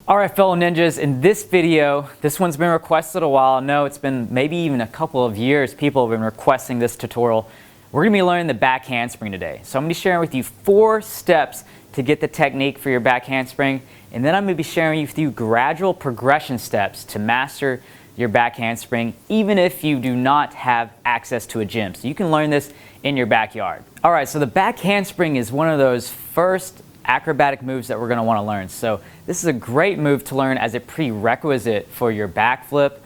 Alright fellow ninjas, in this video, this one's been requested a while. I know it's been maybe even a couple of years people have been requesting this tutorial. We're going to be learning the back handspring today. So I'm going to be sharing with you 4 steps to get the technique for your back handspring, and then I'm going to be sharing with you gradual progression steps to master your back handspring even if you do not have access to a gym. So you can learn this in your backyard. Alright, so the back handspring is one of those first acrobatic moves that we're going to want to learn. So this is a great move to learn as a prerequisite for your backflip.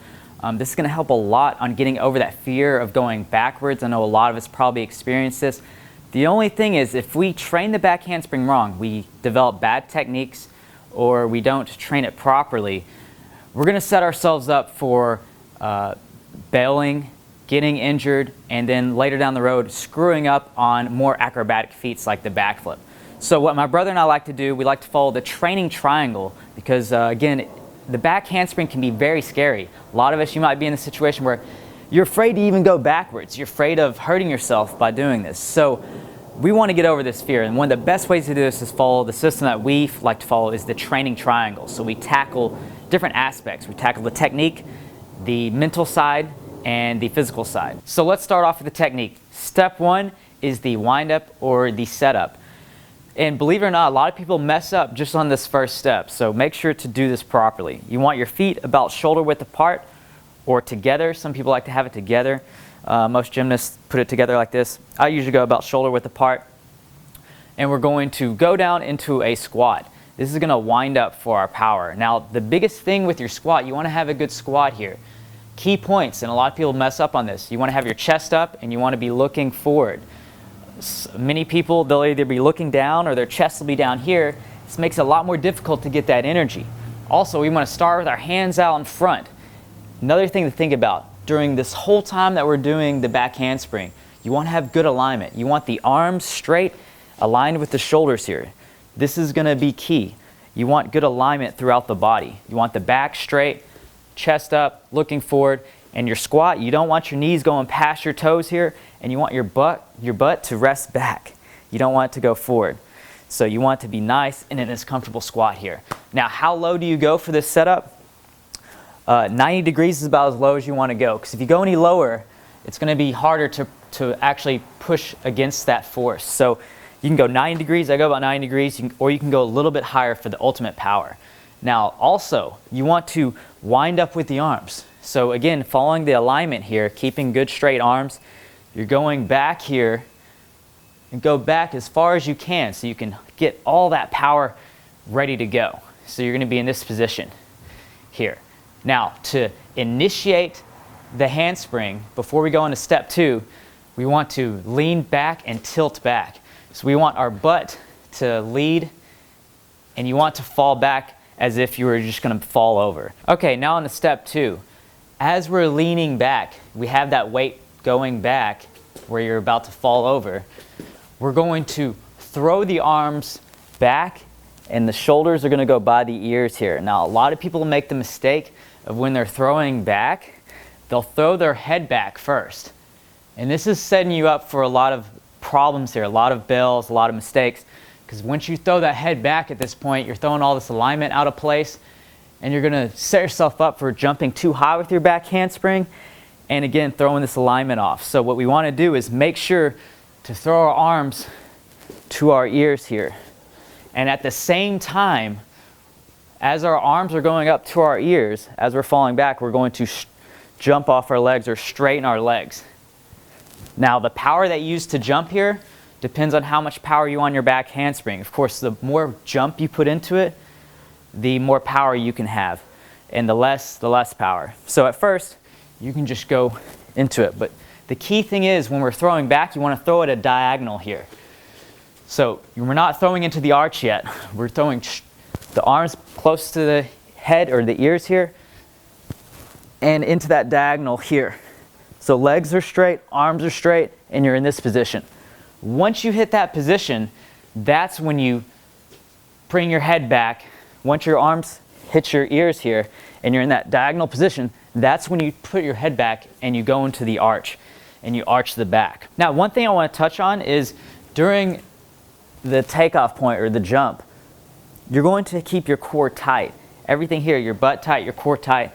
This is going to help a lot on getting over that fear of going backwards. I know a lot of us probably experience this. The only thing is, if we train the back handspring wrong, we develop bad techniques or we don't train it properly, we're going to set ourselves up for bailing, getting injured, and then later down the road screwing up on more acrobatic feats like the backflip. So what my brother and I like to do, we like to follow the training triangle because again, the back handspring can be very scary. A lot of us, you might be in a situation where you're afraid to even go backwards. You're afraid of hurting yourself by doing this. So we want to get over this fear, and one of the best ways to do this is follow the system that we like to follow is the training triangle. So we tackle different aspects. We tackle the technique, the mental side, and the physical side. So let's start off with the technique. Step 1 is the wind-up or the setup. And believe it or not, a lot of people mess up just on this first step, so make sure to do this properly. You want your feet about shoulder width apart or together. Some people like to have it together. Most gymnasts put it together like this. I usually go about shoulder width apart. And we're going to go down into a squat. This is going to wind up for our power. Now, the biggest thing with your squat, you want to have a good squat here. Key points, and a lot of people mess up on this. You want to have your chest up and you want to be looking forward. Many people, they'll either be looking down or their chest will be down here. This makes it a lot more difficult to get that energy. Also, we want to start with our hands out in front. Another thing to think about, during this whole time that we're doing the back handspring, you want to have good alignment. You want the arms straight, aligned with the shoulders here. This is going to be key. You want good alignment throughout the body. You want the back straight, chest up, looking forward. And your squat, you don't want your knees going past your toes here, and you want your butt to rest back. You don't want it to go forward. So you want it to be nice and in this comfortable squat here. Now, how low do you go for this setup? 90 degrees is about as low as you want to go, because if you go any lower, it's going to be harder to actually push against that force. So you can go 90 degrees, I go about 90 degrees, or you can go a little bit higher for the ultimate power. Now, also, you want to wind up with the arms. So again, following the alignment here, keeping good straight arms, you're going back here and go back as far as you can so you can get all that power ready to go. So you're going to be in this position here. Now, to initiate the handspring, before we go into step 2, we want to lean back and tilt back. So we want our butt to lead, and you want to fall back as if you were just going to fall over. Okay, now on to step 2. As we're leaning back, we have that weight going back where you're about to fall over. We're going to throw the arms back and the shoulders are going to go by the ears here. Now, a lot of people make the mistake of when they're throwing back, they'll throw their head back first. And this is setting you up for a lot of problems here, a lot of bails, a lot of mistakes. Because once you throw that head back at this point, you're throwing all this alignment out of place. And you're going to set yourself up for jumping too high with your back handspring, and again, throwing this alignment off. So what we want to do is make sure to throw our arms to our ears here. And at the same time, as our arms are going up to our ears, as we're falling back, we're going to jump off our legs or straighten our legs. Now, the power that you use to jump here depends on how much power you want on your back handspring. Of course, the more jump you put into it, the more power you can have, and the less power. So at first, you can just go into it, but the key thing is when we're throwing back, you want to throw it a diagonal here. So we're not throwing into the arch yet. We're throwing the arms close to the head or the ears here, and into that diagonal here. So legs are straight, arms are straight, and you're in this position. Once you hit that position, that's when you bring your head back. Once your arms hit your ears here and you're in that diagonal position, that's when you put your head back and you go into the arch and you arch the back. Now, one thing I want to touch on is during the takeoff point or the jump, you're going to keep your core tight. everything here, your butt tight, your core tight,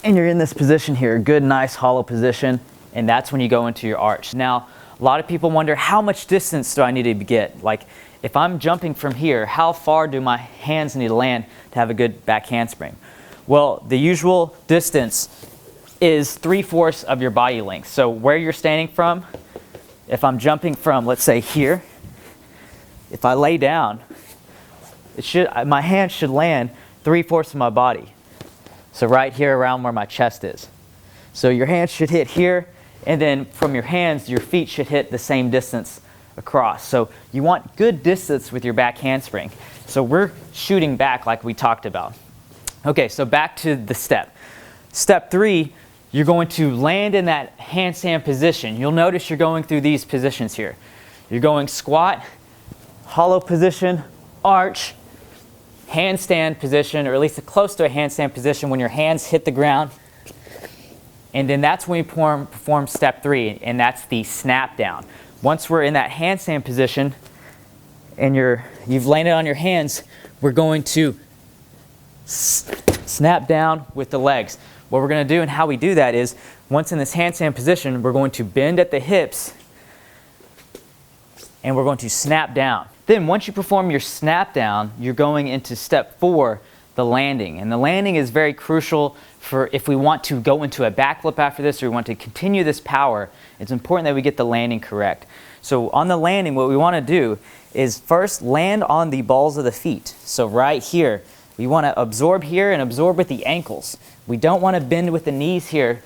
and you're in this position here, good, nice, hollow position, and that's when you go into your arch. Now, a lot of people wonder, how much distance do I need to get? Like, if I'm jumping from here, how far do my hands need to land to have a good back handspring? Well, the usual distance is 3/4 of your body length. So where you're standing from, if I'm jumping from, let's say here, if I lay down, my hand should land 3/4 of my body. So right here around where my chest is. So your hands should hit here, and then from your hands, your feet should hit the same distance across. So you want good distance with your back handspring. So we're shooting back like we talked about. Okay, so back to the step. Step 3, you're going to land in that handstand position. You'll notice you're going through these positions here. You're going squat, hollow position, arch, handstand position, or at least close to a handstand position when your hands hit the ground. And then that's when we perform step 3, and that's the snap down. Once we're in that handstand position and you've landed on your hands, we're going to snap down with the legs. What we're going to do and how we do that is, once in this handstand position, we're going to bend at the hips and we're going to snap down. Then once you perform your snap down, you're going into step 4, the landing. And the landing is very crucial for if we want to go into a backflip after this, or we want to continue this power. It's important that we get the landing correct. So on the landing, what we want to do is first land on the balls of the feet. So right here, we want to absorb here and absorb with the ankles. We don't want to bend with the knees here,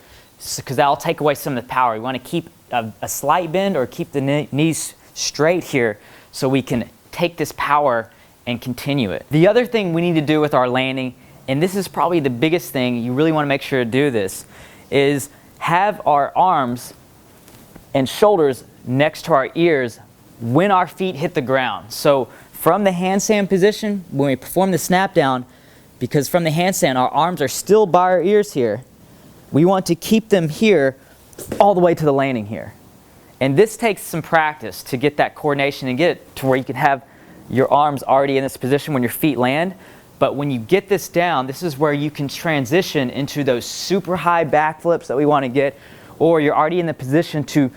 because that'll take away some of the power. We want to keep a slight bend or keep the knees straight here so we can take this power and continue it. The other thing we need to do with our landing, and this is probably the biggest thing, you really want to make sure to do this, is have our arms and shoulders next to our ears when our feet hit the ground. So from the handstand position, when we perform the snap down, because from the handstand our arms are still by our ears here, we want to keep them here all the way to the landing here. And this takes some practice to get that coordination and get it to where you can have your arms already in this position when your feet land. But when you get this down, this is where you can transition into those super high backflips that we want to get, or you're already in the position to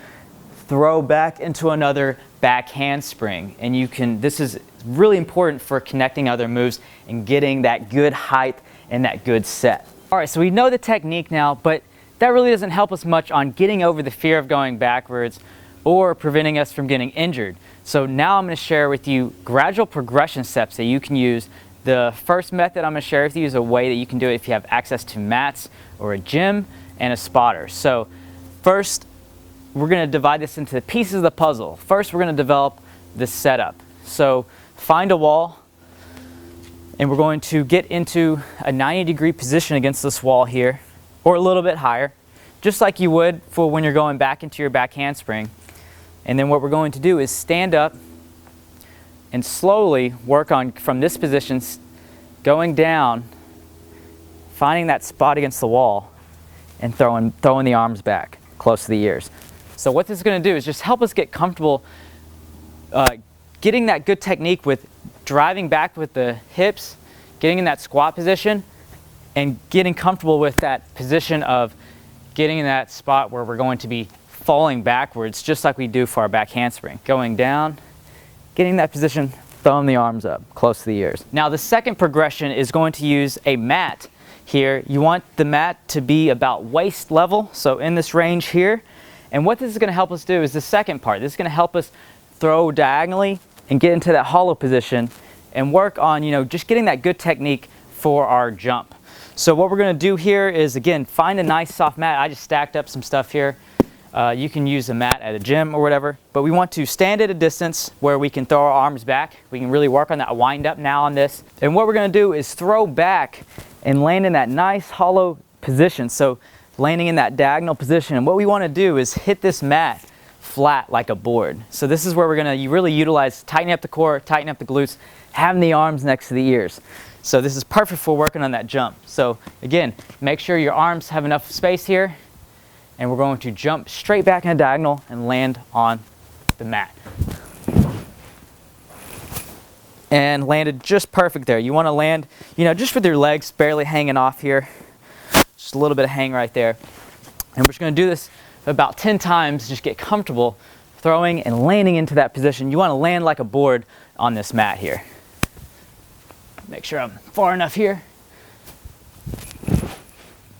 throw back into another back handspring. And you can, this is really important for connecting other moves and getting that good height and that good set. All right, so we know the technique now, but that really doesn't help us much on getting over the fear of going backwards or preventing us from getting injured. So now I'm going to share with you gradual progression steps that you can use. The first method I'm going to share with you is a way that you can do it if you have access to mats or a gym and a spotter. So first, we're going to divide this into the pieces of the puzzle. First, we're going to develop the setup. So find a wall, and we're going to get into a 90-degree position against this wall here, or a little bit higher, just like you would for when you're going back into your back handspring. And then what we're going to do is stand up and slowly work on, from this position, going down, finding that spot against the wall, and throwing the arms back close to the ears. So what this is going to do is just help us get comfortable getting that good technique with driving back with the hips, getting in that squat position, and getting comfortable with that position of getting in that spot where we're going to be falling backwards, just like we do for our back handspring. Going down, getting that position, throwing the arms up close to the ears. Now the second progression is going to use a mat here. You want the mat to be about waist level, so in this range here. And what this is going to help us do is the second part. This is going to help us throw diagonally and get into that hollow position and work on, just getting that good technique for our jump. So what we're going to do here is, again, find a nice soft mat. I just stacked up some stuff here. You can use a mat at a gym or whatever, but we want to stand at a distance where we can throw our arms back. We can really work on that wind up now on this. And what we're going to do is throw back and land in that nice hollow position. So landing in that diagonal position. And what we want to do is hit this mat flat like a board. So this is where we're going to really utilize tightening up the core, tightening up the glutes, having the arms next to the ears. So this is perfect for working on that jump. So again, make sure your arms have enough space here, and we're going to jump straight back in a diagonal and land on the mat. and landed just perfect there. You want to land, just with your legs barely hanging off here. Just a little bit of hang right there. And we're just going to do this about 10 times. Just get comfortable throwing and landing into that position. You want to land like a board on this mat here. Make sure I'm far enough here.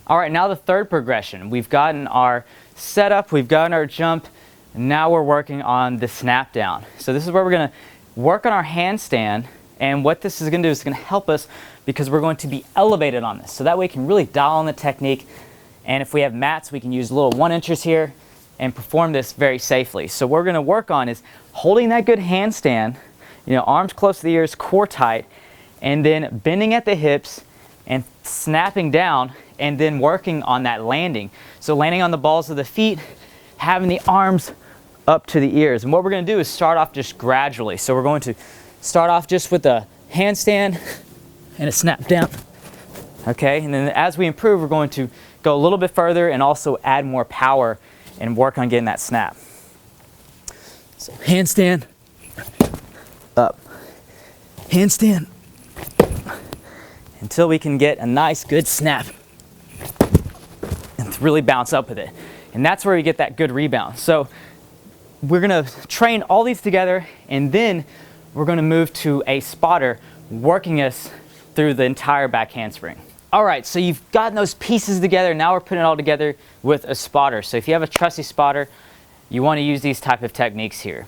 All right, now the third progression. We've gotten our setup, we've gotten our jump, and now we're working on the snap down. So this is where we're going to work on our handstand, and what this is going to do is going to help us because we're going to be elevated on this. So that way we can really dial in the technique, and if we have mats, we can use little 1-inchers here and perform this very safely. So what we're going to work on is holding that good handstand, arms close to the ears, core tight, and then bending at the hips and snapping down, and then working on that landing. So landing on the balls of the feet, having the arms up to the ears. And what we're going to do is start off just gradually. So we're going to start off just with a handstand and a snap down. Okay, and then as we improve, we're going to go a little bit further and also add more power and work on getting that snap. So handstand, up, handstand, until we can get a nice good snap and really bounce up with it. And that's where we get that good rebound. So we're going to train all these together, and then we're going to move to a spotter working us through the entire back handspring. All right, so you've gotten those pieces together. Now we're putting it all together with a spotter. So if you have a trusty spotter, you want to use these type of techniques here.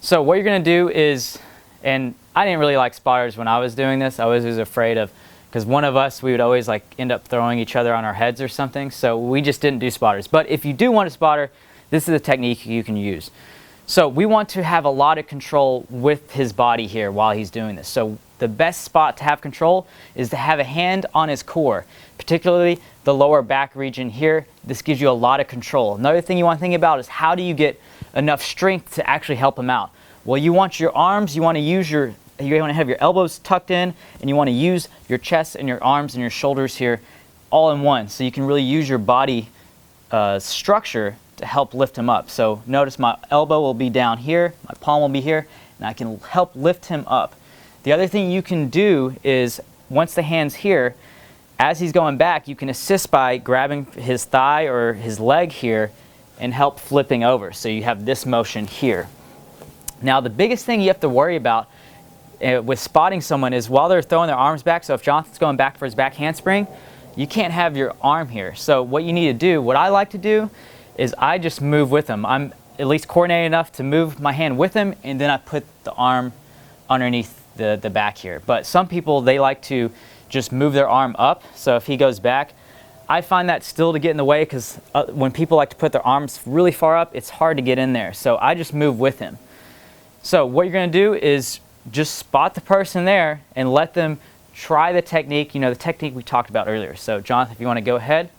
So what you're going to do is, and I didn't really like spotters when I was doing this. I was afraid of, because one of us, we would always end up throwing each other on our heads or something. So we just didn't do spotters. But if you do want a spotter, this is a technique you can use. So we want to have a lot of control with his body here while he's doing this. So the best spot to have control is to have a hand on his core, particularly the lower back region here. This gives you a lot of control. Another thing you want to think about is how do you get enough strength to actually help him out? Well, you want your arms, you want to have your elbows tucked in, and you want to use your chest and your arms and your shoulders here all in one. So you can really use your body structure to help lift him up. So notice my elbow will be down here, my palm will be here, and I can help lift him up. The other thing you can do is, once the hand's here, as he's going back, you can assist by grabbing his thigh or his leg here and help flipping over. So you have this motion here. Now the biggest thing you have to worry about with spotting someone is while they're throwing their arms back, so if Jonathan's going back for his back handspring, you can't have your arm here. So what you need to do, what I like to do, is I just move with him. I'm at least coordinated enough to move my hand with him, and then I put the arm underneath the back here. But some people, they like to just move their arm up. So if he goes back, I find that still to get in the way, because when people like to put their arms really far up, it's hard to get in there. So I just move with him. So what you're going to do is just spot the person there and let them try the technique, the technique we talked about earlier. So Jonathan, if you want to go ahead.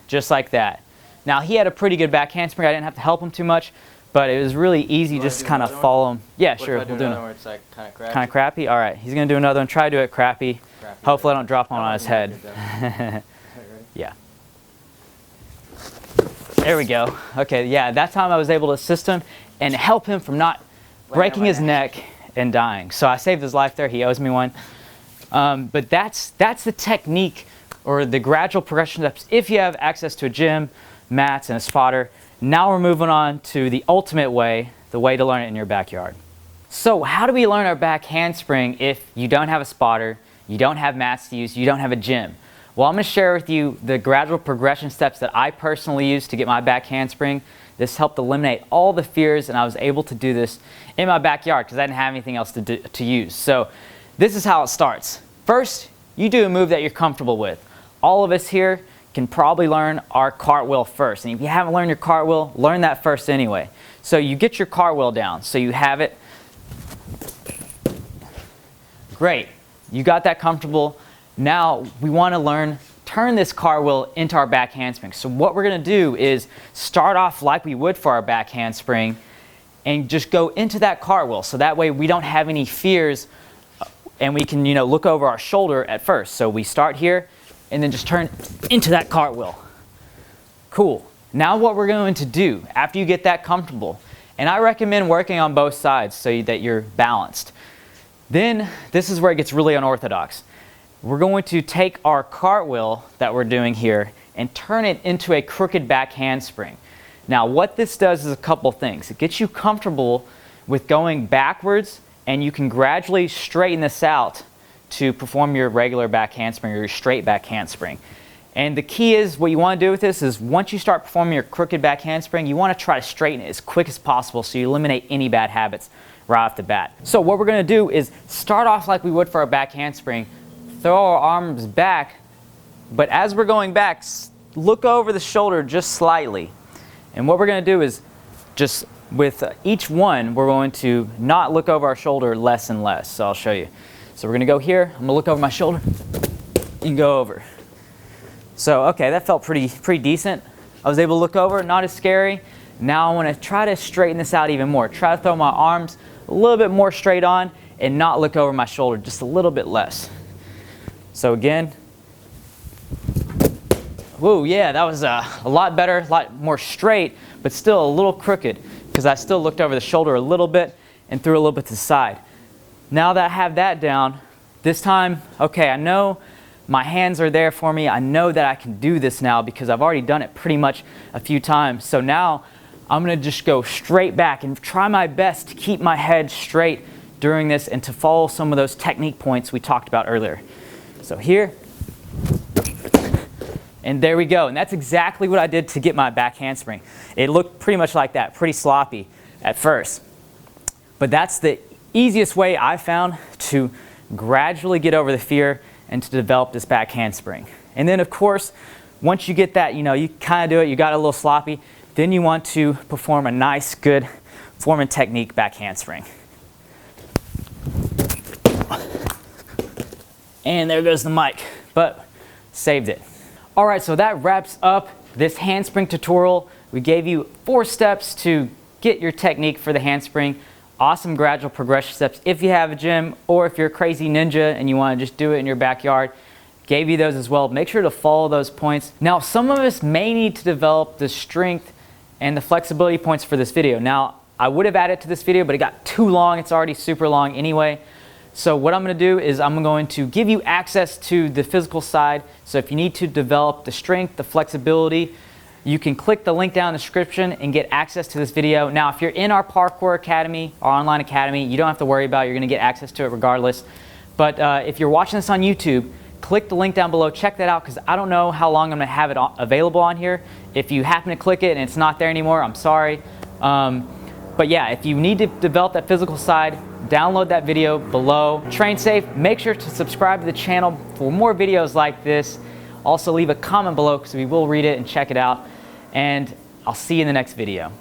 Just like that. Now he had a pretty good back handspring. I didn't have to help him too much, but it was really easy just to kind of follow him. Yeah, sure. We'll do another one. It's like kind of crappy. Kind of crappy? All right. He's going to do another one. Try to do it crappy. Hopefully I don't drop one on his head. Yeah. There we go. Okay, yeah, that time I was able to assist him and help him from not breaking his neck and dying. So I saved his life there. He owes me one. But that's the technique, or the gradual progression steps, if you have access to a gym, mats, and a spotter. Now we're moving on to the ultimate way, the way to learn it in your backyard. So how do we learn our back handspring if you don't have a spotter, you don't have mats to use, you don't have a gym? Well, I'm going to share with you the gradual progression steps that I personally use to get my back handspring. This helped eliminate all the fears, and I was able to do this in my backyard because I didn't have anything else to use. So this is how it starts. First, you do a move that you're comfortable with. All of us here can probably learn our cartwheel first. And if you haven't learned your cartwheel, learn that first anyway. So you get your cartwheel down. So you have it. Great. You got that comfortable. Now we want to turn this cartwheel into our back handspring. So what we're going to do is start off like we would for our back handspring and just go into that cartwheel. So that way we don't have any fears, and we can, look over our shoulder at first. So we start here and then just turn into that cartwheel. Cool. Now what we're going to do after you get that comfortable, And I recommend working on both sides so that you're balanced. Then this is where it gets really unorthodox. We're going to take our cartwheel that we're doing here and turn it into a crooked back handspring. Now what this does is a couple things. It gets you comfortable with going backwards, and you can gradually straighten this out to perform your regular back handspring or your straight back handspring. And the key is, what you want to do with this is, once you start performing your crooked back handspring, you want to try to straighten it as quick as possible so you eliminate any bad habits right off the bat. So what we're going to do is start off like we would for our back handspring, throw our arms back, but as we're going back, look over the shoulder just slightly. And what we're going to do is, just with each one, we're going to not look over our shoulder less and less. So I'll show you. So we're going to go here, I'm going to look over my shoulder and go over. So okay, that felt pretty decent. I was able to look over, not as scary. Now I want to try to straighten this out even more. Try to throw my arms a little bit more straight on and not look over my shoulder, just a little bit less. So again, whoa, yeah, that was a lot better, a lot more straight, but still a little crooked because I still looked over the shoulder a little bit and threw a little bit to the side. Now that I have that down, this time, okay, I know my hands are there for me. I know that I can do this now because I've already done it pretty much a few times. So now I'm going to just go straight back and try my best to keep my head straight during this and to follow some of those technique points we talked about earlier. So here, and there we go. And that's exactly what I did to get my back handspring. It looked pretty much like that, pretty sloppy at first. But that's the easiest way I found to gradually get over the fear and to develop this back handspring. And then of course, once you get that, you kind of do it, you got a little sloppy, then you want to perform a nice, good form and technique back handspring. And there goes the mic, but saved it. All right, so that wraps up this handspring tutorial. We gave you 4 steps to get your technique for the handspring. Awesome gradual progression steps if you have a gym, or if you're a crazy ninja and you want to just do it in your backyard. Gave you those as well. Make sure to follow those points. Now, some of us may need to develop the strength and the flexibility points for this video. Now, I would have added to this video, but it got too long. It's already super long anyway. So what I'm going to do is I'm going to give you access to the physical side. So if you need to develop the strength, the flexibility, you can click the link down in the description and get access to this video. Now, if you're in our Parkour Academy, our online academy, you don't have to worry about it. You're going to get access to it regardless. But if you're watching this on YouTube, click the link down below. Check that out because I don't know how long I'm going to have it available on here. If you happen to click it and it's not there anymore, I'm sorry. But yeah, if you need to develop that physical side, download that video below. Train safe. Make sure to subscribe to the channel for more videos like this. Also leave a comment below because we will read it and check it out. And I'll see you in the next video.